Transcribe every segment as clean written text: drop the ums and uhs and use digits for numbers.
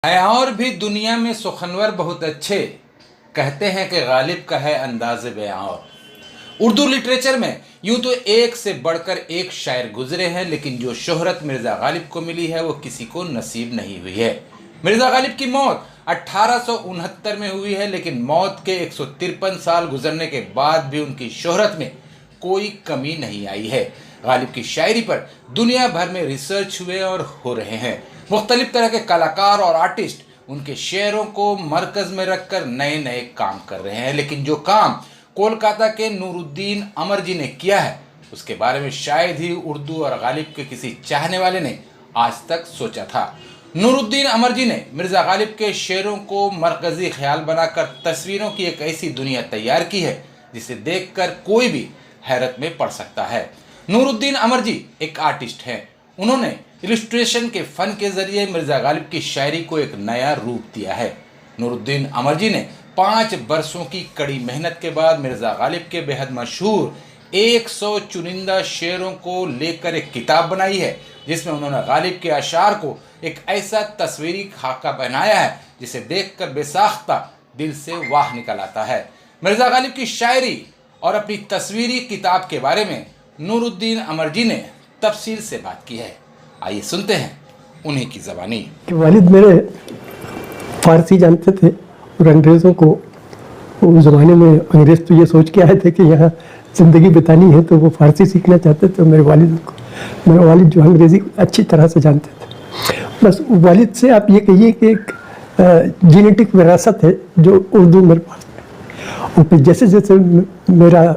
है और भी दुनिया में सुखनवर बहुत अच्छे, कहते हैं कि गालिब का है अंदाज़ बयां। और उर्दू लिटरेचर में यूं तो एक से बढ़कर एक शायर गुजरे हैं, लेकिन जो शोहरत मिर्ज़ा गालिब को मिली है वो किसी को नसीब नहीं हुई है। मिर्ज़ा गालिब की मौत 1869 में हुई है, लेकिन मौत के 153 साल गुजरने के बाद भी उनकी शोहरत में कोई कमी नहीं आई है। गालिब की शायरी पर दुनिया भर में रिसर्च हुए और हो रहे हैं। मुख्तलिफ तरह के कलाकार और आर्टिस्ट उनके शेयरों को मरकज़ में रखकर नए नए काम कर रहे हैं, लेकिन जो काम कोलकाता के नूरुद्दीन अमर जी ने किया है उसके बारे में शायद ही उर्दू और गालिब के किसी चाहने वाले ने आज तक सोचा था। नूरुद्दीन अमर जी ने मिर्ज़ा गालिब के शेरों को मरकज़ी ख्याल बनाकर तस्वीरों की एक ऐसी दुनिया तैयार की है जिसे देखकर कोई भी हैरत में पड़ सकता है। नूरुद्दीन अमर जी एक आर्टिस्ट हैं। उन्होंने इलस्ट्रेशन के फन के जरिए मिर्ज़ा गालिब की शायरी को एक नया रूप दिया है। नूरुद्दीन अमर जी ने 5 बरसों की कड़ी मेहनत के बाद मिर्ज़ा गालिब के बेहद मशहूर 100 चुनिंदा शेरों को लेकर एक किताब बनाई है, जिसमें उन्होंने गालिब के अशार को एक ऐसा तस्वीरी खाका बनाया है जिसे देखकर बेसाख्ता दिल से वाह निकल आता है। मिर्ज़ा गालिब की शायरी और अपनी तस्वीरी किताब के बारे में नूरुद्दीन अमर जी ने तफसील से बात की है। आइए सुनते हैं उन्हीं की ज़बानी। कि वालिद मेरे फारसी जानते थे और अंग्रेज़ों को उस ज़माने में अंग्रेज़ तो ये सोच के आए थे कि यहाँ ज़िंदगी बितानी है, तो वो फारसी सीखना चाहते थे। मेरे वालिद जो अंग्रेज़ी अच्छी तरह से जानते थे। बस वालिद से आप ये कहिए कि एक जेनेटिक विरासत है जो उर्दू मेरे पास में। और फिर जैसे जैसे मेरा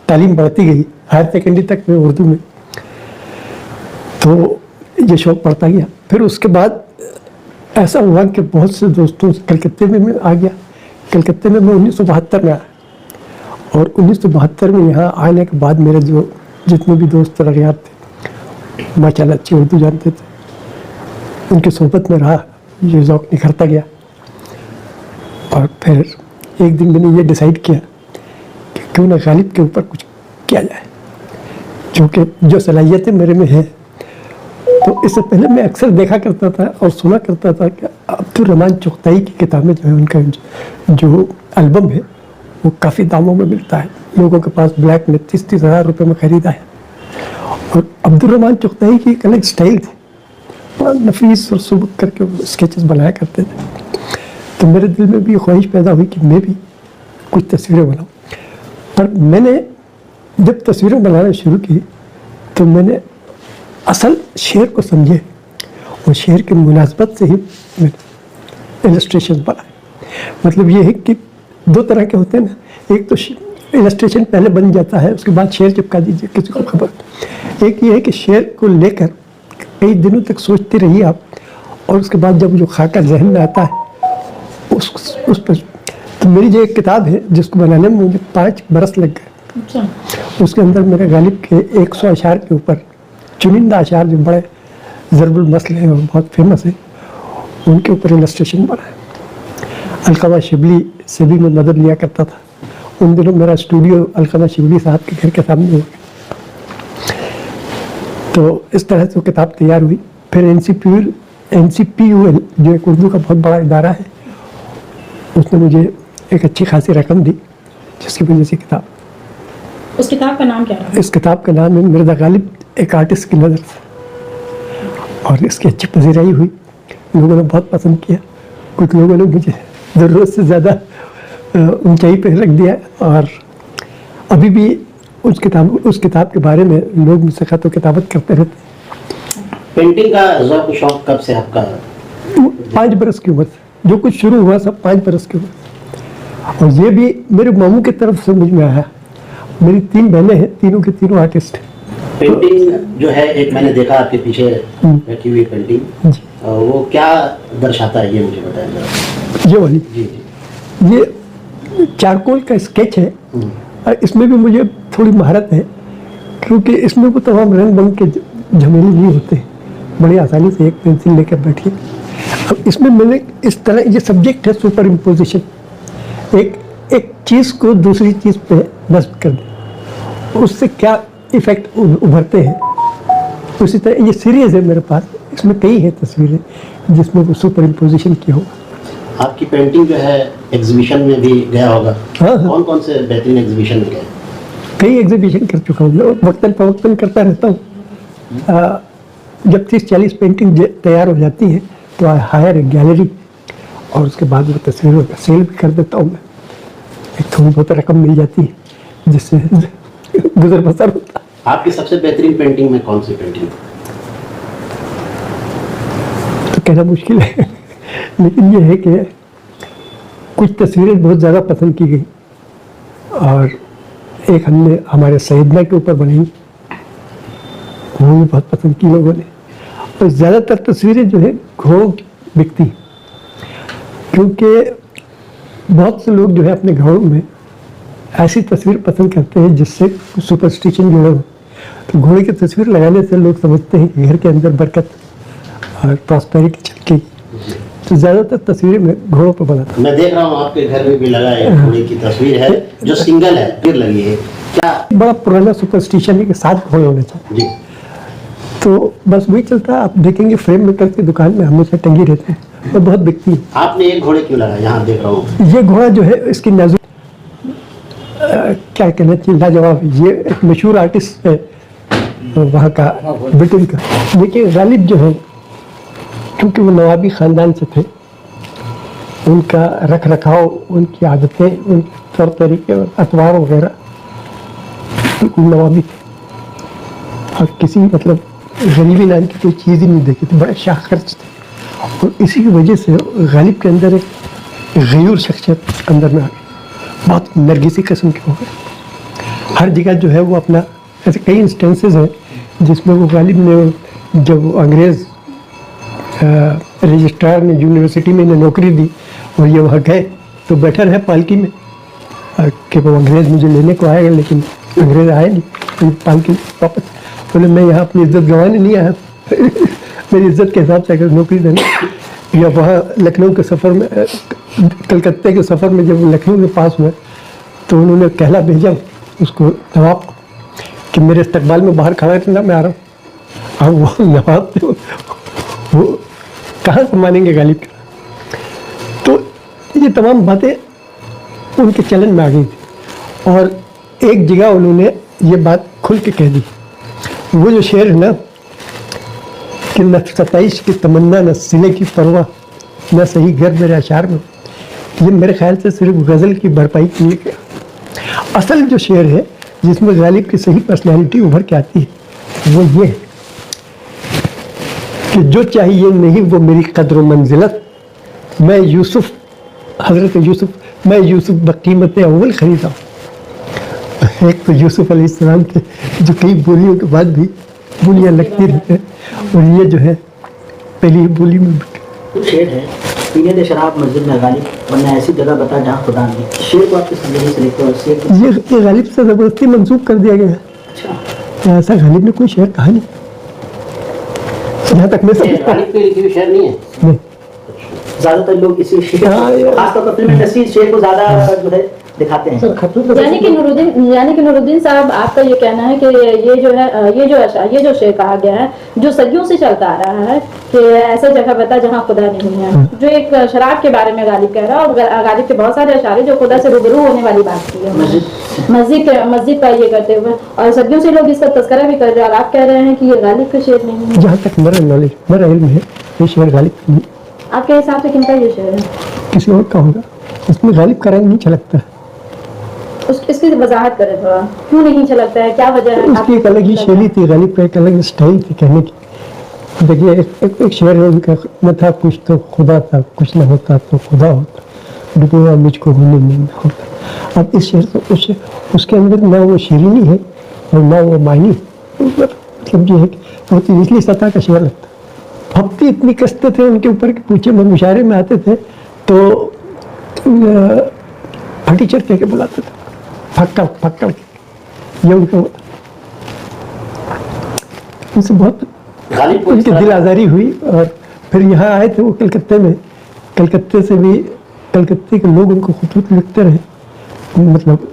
तालीम बढ़ती गई हायर सेकेंडरी तक में उर्दू में, तो ये शौक़ बढ़ता गया। फिर उसके बाद ऐसा हुआ कि बहुत से दोस्तों से कलकत्ते में मैं आ गया। कलकत्ते में मैं 1972 में आया, और 1972 में यहाँ आने के बाद मेरे जो जितने भी दोस्त यार थे माशाल्लाह अच्छी उर्दू जानते थे, उनकी सोहबत में रहा, ये शौक़ निखरता गया। और फिर एक दिन मैंने ये डिसाइड किया कि क्यों ना गालिब के ऊपर कुछ किया जाए, क्योंकि जो सलाहियतें मेरे में हैं। तो इससे पहले मैं अक्सर देखा करता था और सुना करता था कि अब्दुर्रहमान चुगताई की किताबें जो है, उनका जो एल्बम है वो काफ़ी दामों में मिलता है। लोगों के पास ब्लैक में 30-30 हज़ार रुपये में ख़रीदा है। और अब्दुर्रहमान चुगताई की एक अलग स्टाइल थी, बड़ा नफीस और सुबक करके वो स्केचेस बनाया करते थे। तो मेरे दिल में भी ख्वाहिश पैदा हुई कि मैं भी कुछ तस्वीरें बनाऊँ। पर मैंने जब तस्वीरें बनाना शुरू की तो मैंने असल शेर को समझे और शेर की मुनासबत से ही मैंने इलस्ट्रेशन बनाए। मतलब ये है कि 2 तरह के होते हैं ना, एक तो इलस्ट्रेशन पहले बन जाता है, उसके बाद शेर चिपका दीजिए किसी को खबर। एक ये है कि शेर को लेकर कई दिनों तक सोचते रहिए आप, और उसके बाद जब जो खाका जहन में आता है उस पर। तो मेरी जो एक किताब है जिसको बनाने में मुझे 5 बरस लग गए। उसके अंदर मेरे गालिब के 100 अशार के ऊपर चुनिंदा अशार जो बड़े ज़रबुल मसल हैं और बहुत फेमस है, उनके ऊपर इलस्ट्रेशन बना है। अलकमा शिबली से भी मैं मदद लिया करता था। उन दिनों मेरा स्टूडियो अलकमा शिबली साहब के घर के सामने हो गया। तो इस तरह से वो किताब तैयार हुई। फिर NCPUL जो एक उर्दू का बहुत बड़ा इदारा है, उसने मुझे एक अच्छी खासी रकम दी, जिसकी वजह से किताब। उस किताब का नाम क्या है? इस किताब का नाम है मिर्ज़ा गालिब एक आर्टिस्ट की नज़र से। और इसकी अच्छी पजीराई हुई, लोगों ने बहुत पसंद किया। कुछ लोगों ने मुझे ज़रूरत से ज़्यादा ऊंचाई पर रख दिया, और अभी भी उस किताब के बारे में लोग मुझसे खत किताबत करते रहते। पेंटिंग का शौक कब से आपका? 5 बरस की उम्र से जो कुछ शुरू हुआ सब 5 बरस की उम्र। और ये भी मेरे मामू की तरफ से मुझ में आया। मेरी 3 बहनें हैं, तीनों के तीनों आर्टिस्ट हैं। पेंटिंग जो है, एक मैंने देखा आपके पीछे रखी हुई पेंटिंग, वो क्या दर्शाता है ये मुझे बताएं। ये वाली जी, ये चारकोल का स्केच है, और इसमें भी मुझे थोड़ी महारत है, क्योंकि इसमें वो तमाम रंग बंग के झमेले नहीं होते, बड़ी आसानी से एक पेंसिल लेकर बैठिए। अब इसमें मैंने इस तरह, ये सब्जेक्ट है सुपर इम्पोजिशन, एक चीज़ को दूसरी चीज़ पे नस्ब कर दे, उससे क्या इफ़ेक्ट उभरते हैं। उसी तरह ये सीरीज़ है मेरे पास, इसमें कई है तस्वीरें। जिसमें वो सुपर इम्पोजिशन किया होगा। आपकी पेंटिंग जो है एग्जीबिशन में भी गया होगा। हाँ। कौन कौन से बेहतरीन एग्जीबिशन में गए? कई एग्जीबिशन कर चुका हूँ, वक्तन फवक्तन करता रहता हूँ। जब 30-40 पेंटिंग तैयार हो जाती हैं तो आई हायर एक गैलरी और उसके बाद वो तस्वीरों का सेल भी कर देता हूँ मैं। एक थोड़ी बहुत रकम मिल जाती है जिससे गुजर बसर होता है। आपकी सबसे बेहतरीन पेंटिंग में कौन सी पेंटिंग? तो कहना मुश्किल है लेकिन ये है कि कुछ तस्वीरें बहुत ज़्यादा पसंद की गई और एक हमने हमारे सैयदना के ऊपर बनाई, वो भी बहुत पसंद की लोगों ने। और ज़्यादातर तस्वीरें जो है घोड़ों की बिकती, क्योंकि बहुत से लोग जो है अपने घरों में ऐसी तस्वीर पसंद करते हैं जिससे सुपरस्टिशन जुड़े हो। तो घोड़े की तस्वीर लगाने से लोग समझते हैं कि घर के अंदर बरकत और प्रॉस्पेरिटी झलकेगी। तो ज़्यादातर तस्वीरें मैं घोड़ों पर बनाता हूँ। मैं देख रहा हूँ आपके घर में भी लगा है, घोड़े की तस्वीर है जो सिंगल है, फिर लगी है। क्या बड़ा पुराना सुपरस्टिशन है कि 7 घोड़े होने चाहिए। जी, तो बस वही चलता है। आप देखेंगे फ्रेम में करके दुकान में हमेशा टंगी रहते हैं और बहुत बिकती है। आपने एक घोड़े क्यों लगाया? यहाँ देख रहा हूँ। ये घोड़ा जो है इसकी नाजुक क्या कहना चाहिए, लाजवाब है। ये एक मशहूर आर्टिस्ट है वहाँ का, ब्रिटेन का। लेकिन गालिब जो है, क्योंकि वो नवाबी ख़ानदान से थे, उनका रख रखाव, उनकी आदतें, उनके तौर तरीके और अतवार वगैरह बिल्कुल नवाबी थे और किसी मतलब गरीबी नाम की कोई चीज़ ही नहीं देखी थी, बड़े शाह खर्च थे। और इसी की वजह से गालिब के अंदर एक गयूर शख्सियत अंदर में आ गई, बहुत नरगिसी किस्म के हो गए। हर जगह जो है वो अपना, ऐसे कई इंस्टेंसेस हैं जिसमें वो गालिब ने, जब अंग्रेज़ रजिस्ट्रार ने यूनिवर्सिटी में इन्हें नौकरी दी और ये वहाँ गए तो बैठा रहे पालकी में कि वो अंग्रेज़ मुझे लेने को आएगा, लेकिन अंग्रेज़ आए नहीं। तो पालकी वापस बोले मैं यहाँ अपनी इज्जत गंवाने नहीं आया मेरी इज्जत के हिसाब से अगर नौकरी देना। या वहाँ लखनऊ के सफ़र में, कलकत्ते के सफ़र में जब लखनऊ के पास हुए तो उन्होंने कहला भेजा उसको, नवाब को, कि मेरे इस्तकबाल में बाहर खड़ा रहना, मैं आ रहा हूँ। अब वो नवाब थे, वो कहाँ से मानेंगे गालिब के। तो ये तमाम बातें उनके चलन में आ गई थी और एक जगह उन्होंने ये बात खुल के कह दी। वो जो शेर है ना कि न सताइश की तमन्ना, न सिले की परवाह, न सही घर मेरे अशार में, ये मेरे ख्याल से सिर्फ गज़ल की भरपाई के लिए गया। असल जो शेर है जिसमें गालिब की सही पर्सनैलिटी उभर के आती है वो ये है कि जो चाहिए नहीं वो मेरी कद्र मंजिलत, मैं यूसुफ, हज़रत यूसुफ, मैं यूसुफ बकीमत अव्वल ख़रीदा हूँ। एक तो यूसुफ अलैहिस्सलाम थे जो कई बोलियों के बाद भी बोलियाँ लगती रहती हैं और ये जो है पहली बोली में शेर है, पीने दे शराब मस्जिद में गालिब, वरना ऐसी जगह बता जहाँ खुदा नहीं। शेर को आपके समझने से लेकर और शेर ये गालिब से ज़बरदस्ती मंसूब कर दिया गया है। अच्छा, ऐसा गालिब ने कोई शेर कहा नहीं, जहाँ तक मैं समझता हूँ। गालिब के लिखे हुए शेर नहीं है। नहीं, ज्यादातर लोग इसी शेर, हाँ, यार। खासतौर पर फिल्म इंडस्ट्री शेर को ज्यादा जो है दिखाते हैं। यानी कि नूरुद्दीन साहब, आपका ये कहना है कि ये जो है, ये जो शेर कहा गया है जो सदियों से चलता आ रहा है कि ऐसे जगह बता जहाँ खुदा नहीं है, जो एक शराब के बारे में गालिब कह रहा है, और गालिब के बहुत सारे अशारे जो खुदा से रूबरू होने वाली बात की है मस्जिद का ये करते हुए, और सदियों से लोग इसका तस्करा भी कर रहे हैं, और आप कह रहे हैं कि ये गालिब का शेर नहीं है। जहाँ तक मेरा नॉलेज, मेरा इल्म है, ये शेर गालिब नहीं, आपके हिसाब से किनका ये शेर है? किसी और का होगा। इसमें गालिब का रंग नहीं छलकता है। इसकी वजाहत करें थोड़ा, क्यों नहीं छलकता है, क्या वजह है? उसकी एक अलग ही शैली थी, गालिब का एक अलग स्टाइल थी कहने की। देखिए एक शेर है उनका, न था कुछ तो खुदा था, कुछ न होता तो खुदा होता, डूबा मुझको होने में न होता। अब इस शेर से उसके अंदर ना वो शीरीनी है और ना वो मायनी, मतलब ये है कि बहुत निचली सतह का शेर लगता है। हफ्ते इतनी कसते थे उनके ऊपर कि पूछे, मैं मुशायरे में आते थे तो फटीचर कह के बुलाते थे, फक्कड़ ये उनका उनसे बहुत गालिब को उनकी दिल आज़ारी हुई। और फिर यहाँ आए थे वो कलकत्ते में, कलकत्ते से भी, कलकत्ते के लोग उनको खुतूत लिखते रहे, मतलब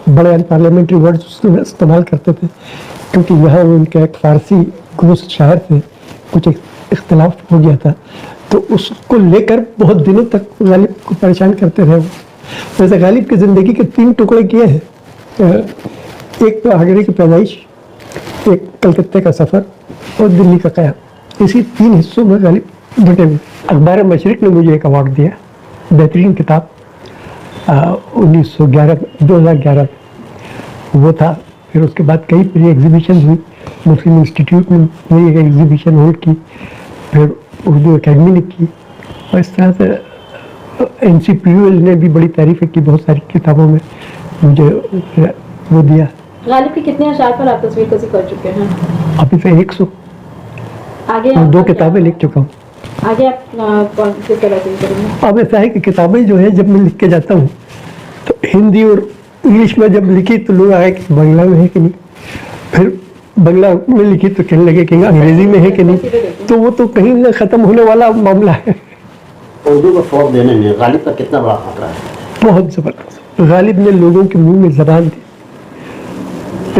बड़े अनपार्लियामेंट्री वर्ड्स इस्तेमाल करते थे, क्योंकि यहाँ उनका एक फ़ारसी गोश्त शायर थे, कुछ इख्तलाफ हो गया था, तो उसको लेकर बहुत दिनों तक गालिब को परेशान करते रहे वो। वैसे गालिब की ज़िंदगी के 3 टुकड़े किए हैं, एक तो आगरे की पैदाइश, एक कलकत्ते का सफ़र और दिल्ली का क़याम। इसी 3 हिस्सों में गालिब बटे हुए। अखबार मशरिक़ ने मुझे एक अवार्ड दिया, बेहतरीन किताब 2011 वो था। फिर उसके बाद कई प्री एग्जीबिशन हुई, मुस्लिम इंस्टीट्यूट ने मेरी एक एग्जीबिशन होल्ड की, फिर उर्दू एकेडमी ने की, और इस तरह से NCPUL ने भी बड़ी तारीफ़ें की, बहुत सारी किताबों में मुझे वो दिया। गालिब के कितने अशार पर आप तस्वीर कसी कर चुके हैं? अभी तो 100 आगे और 2 आपका किताबें क्या? लिख चुका हूँ। आगे आप कौन किस तरह से करेंगे? अब ऐसा है कि किताबें जो है जब मैं लिख के जाता हूँ तो हिंदी और इंग्लिश में जब लिखी तो लोग आए कि बांग्ला में है कि नहीं, फिर बांग्ला में लिखी तो कहने लगे कि अंग्रेजी में है कि नहीं, तो वो तो कहीं ना ख़त्म होने वाला मामला है। उर्दू को फ़रोग़ देने में गालिब का कितना बड़ा खतरा है? बहुत ज़बरदस्त। गालिब ने लोगों के मुंह में ज़बान दी।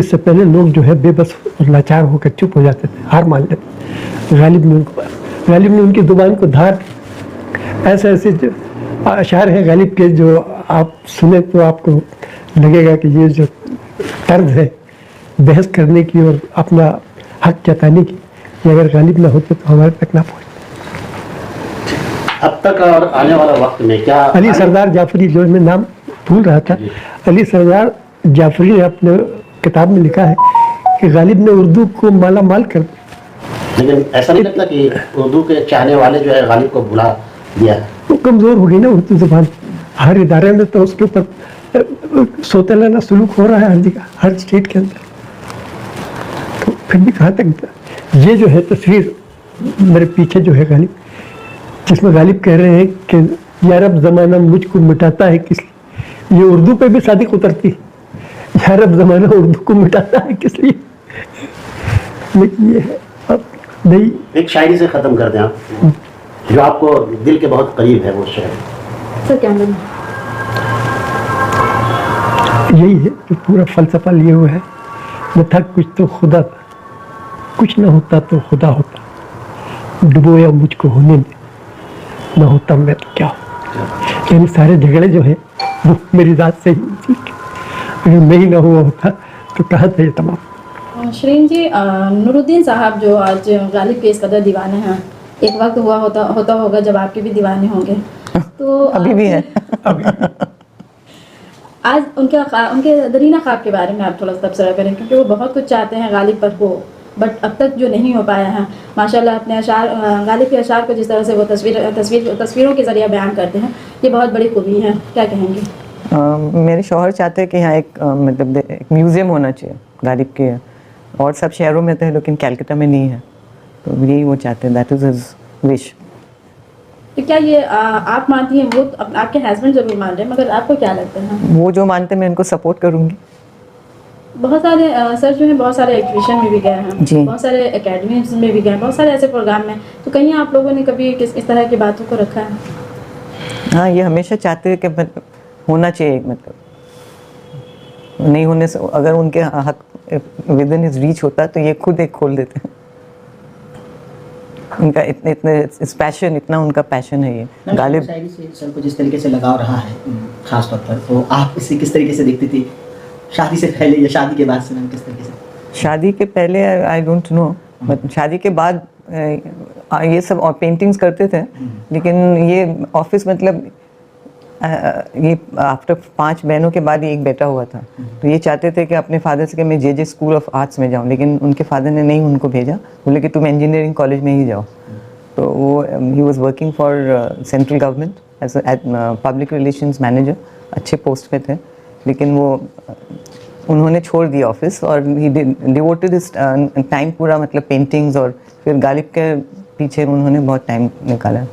इससे पहले लोग जो है बेबस और लाचार होकर चुप हो जाते थे, हार मान लेते। गालिब ने उनकी ज़ुबान को धार, ऐसे ऐसे जो अशार हैं गालिब के जो आप सुने तो आपको लगेगा कि ये जो तर्ज है बहस करने की और अपना हक जताने की, ये अगर गालिब ना होते तो हमारे तक ना पहुँचते। अब तक और आने वाला वक्त में क्या अली सरदार जाफरी, जो मैं नाम भूल रहा था, अली सरदार जाफरी ने अपने किताब में लिखा है कि गालिब ने उर्दू को माला माल कर दिया। लेकिन ऐसा नहीं लगता कि उर्दू के चाहने वाले जो है गालिब को भुला दिया है? वो कमज़ोर हो गई ना उर्दू ज़ुबान। हर इदारे में तो उसके ऊपर सोतेलाना सुलूक हो रहा है हर जगह, हर स्टेट के अंदर। तो फिर भी कहाँ तक ये जो है तस्वीर मेरे पीछे जो है गालिब, जिसमें गालिब कह रहे हैं कि यार अब ज़माना मुझको मिटाता है किस लिए, ये उर्दू पे भी सादिक उतरती, यार अब ज़माना उर्दू को मिटाता है किस लिए। लेकिन ये है अब नहीं। एक शायरी से ख़त्म कर दें आप, जो आपको दिल के बहुत करीब है, वो शायरी। सर क्या बोलूं? यही है जो पूरा फलसफा लिए हुए है, न था कुछ तो खुदा था, कुछ न होता तो खुदा होता, डुबोया मुझको होने में, न होता मैं तो क्या होता। यानी सारे झगड़े जो है वो मेरी ज़ात से ही हुए। अगर मैं ही ना हुआ होता तो कहाँ था ये तमाम। शरीन जी, नूरुद्दीन साहब जो आज गालिब के इस कदर दीवाने हैं, एक वक्त होता होगा जब आपके भी दीवाने होंगे, तो अभी भी है। आज उनके दरीना ख्वाब के बारे में आप थोड़ा सा तबसरा करें, क्योंकि वो बहुत कुछ चाहते हैं गालिब पर हो, बट अब तक जो नहीं हो पाया है। माशाल्लाह अपने अशार, गालिब के अशार को जिस तरह से वो तस्वीरों के ज़रिए बयान करते हैं, ये बहुत बड़ी खूबी है। क्या कहेंगे? मेरे शौहर चाहते हैं कि यहाँ एक मतलब एक म्यूज़ियम होना चाहिए गालिब के, और सब शहरों में तो है लेकिन कैलकाटा में नहीं है, तो यही वो चाहते हैं, दैट इज़ हिज विश। तो क्या ये आप मानती हैं, वो आपके हस्बैंड जरूर मान रहे हैं, मगर आपको क्या लगता है? वो जो मानते हैं मैं उनको सपोर्ट करूँगी। बहुत सारे सर जो है बहुत सारे एग्जीबिशन में भी गए हैं, जी। बहुत सारे एकेडमीज में भी गए हैं, बहुत सारे ऐसे प्रोग्राम में, तो कहीं आप लोगों ने कभी इस तरह की बातों को रखा है? हाँ, ये हमेशा चाहते हैं कि मतलब होना चाहिए, मतलब नहीं होने से अगर उनके हक विद इन हिज रीच होता तो ये खुद एक खोल देते हैं। उनका इतने इस पैशन, इतना उनका पैशन है ये गालिब। शायरी से सर को जिस तरीके से लगाव रहा है खास तौर पर, तो आप इसे किस तरीके से देखती थी, शादी से पहले या शादी के बाद से, मैम किस तरीके से? शादी के पहले आई डोंट नो, मतलब शादी के बाद ये सब पेंटिंग्स करते थे, लेकिन ये ऑफिस मतलब ये आफ्टर 5 बहनों के बाद ही एक बेटा हुआ था, तो ये चाहते थे कि अपने फादर से कि मैं जे स्कूल ऑफ आर्ट्स में जाऊं, लेकिन उनके फादर ने नहीं उनको भेजा, बोले कि तुम इंजीनियरिंग कॉलेज में ही जाओ। तो वो he was working for central government as public relations manager, अच्छे पोस्ट पे थे, लेकिन वो उन्होंने छोड़ दिया ऑफिस और ही डिवोटेड हिज टाइम पूरा मतलब पेंटिंग्स और फिर गालिब के पीछे उन्होंने बहुत टाइम निकाला।